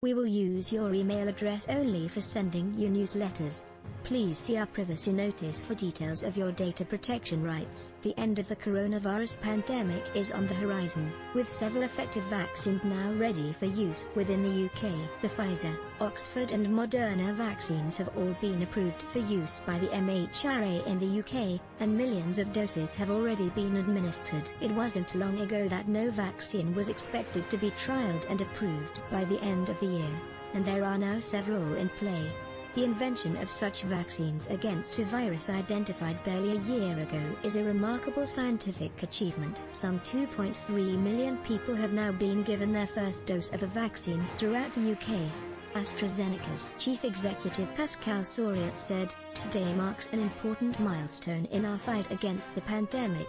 We will use your email address only for sending your newsletters. Please see our privacy notice for details of your data protection rights. The end of the coronavirus pandemic is on the horizon, with several effective vaccines now ready for use within the UK. The Pfizer, Oxford and Moderna vaccines have all been approved for use by the MHRA in the UK, and millions of doses have already been administered. It wasn't long ago that no vaccine was expected to be trialled and approved by the end of the year, and there are now several in play. The invention of such vaccines against a virus identified barely a year ago is a remarkable scientific achievement. Some 2.3 million people have now been given their first dose of a vaccine throughout the UK. AstraZeneca's chief executive Pascal Soriot said, "Today marks an important milestone in our fight against the pandemic.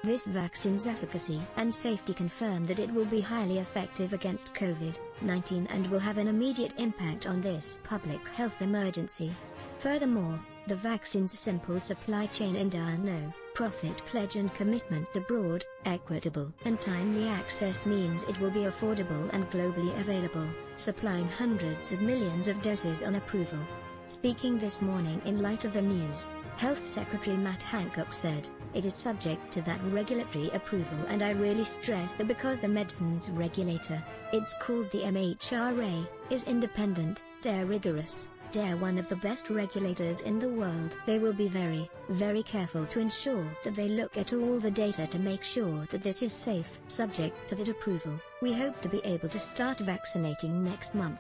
This vaccine's efficacy and safety confirm that it will be highly effective against COVID-19 and will have an immediate impact on this public health emergency. Furthermore, the vaccine's simple supply chain and no-profit pledge and commitment to broad, equitable and timely access means it will be affordable and globally available, supplying hundreds of millions of doses on approval." Speaking this morning in light of the news, Health Secretary Matt Hancock said, "It is subject to that regulatory approval, and I really stress that because the medicines regulator, it's called the MHRA, is independent, they're rigorous, they're one of the best regulators in the world. They will be very, very careful to ensure that they look at all the data to make sure that this is safe." Subject to that approval, we hope to be able to start vaccinating next month.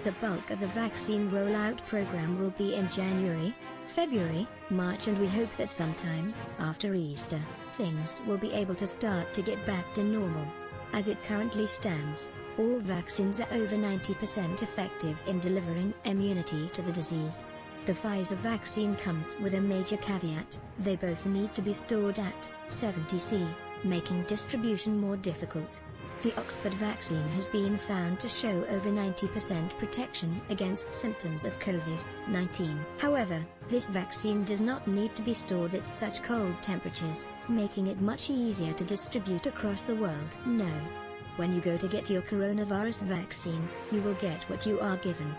The bulk of the vaccine rollout program will be in January, February, March, and we hope that sometime after Easter, things will be able to start to get back to normal. As it currently stands, all vaccines are over 90% effective in delivering immunity to the disease. The Pfizer vaccine comes with a major caveat: they both need to be stored at 70°C, making distribution more difficult. The Oxford vaccine has been found to show over 90% protection against symptoms of COVID-19. However, this vaccine does not need to be stored at such cold temperatures, making it much easier to distribute across the world. No. When you go to get your coronavirus vaccine, you will get what you are given.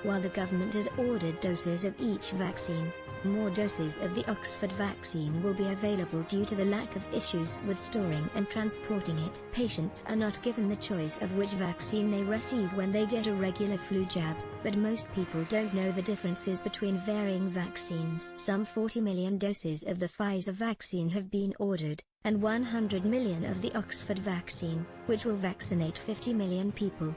While the government has ordered doses of each vaccine, more doses of the Oxford vaccine will be available due to the lack of issues with storing and transporting it. Patients are not given the choice of which vaccine they receive when they get a regular flu jab, but most people don't know the differences between varying vaccines. Some 40 million doses of the Pfizer vaccine have been ordered, and 100 million of the Oxford vaccine, which will vaccinate 50 million people.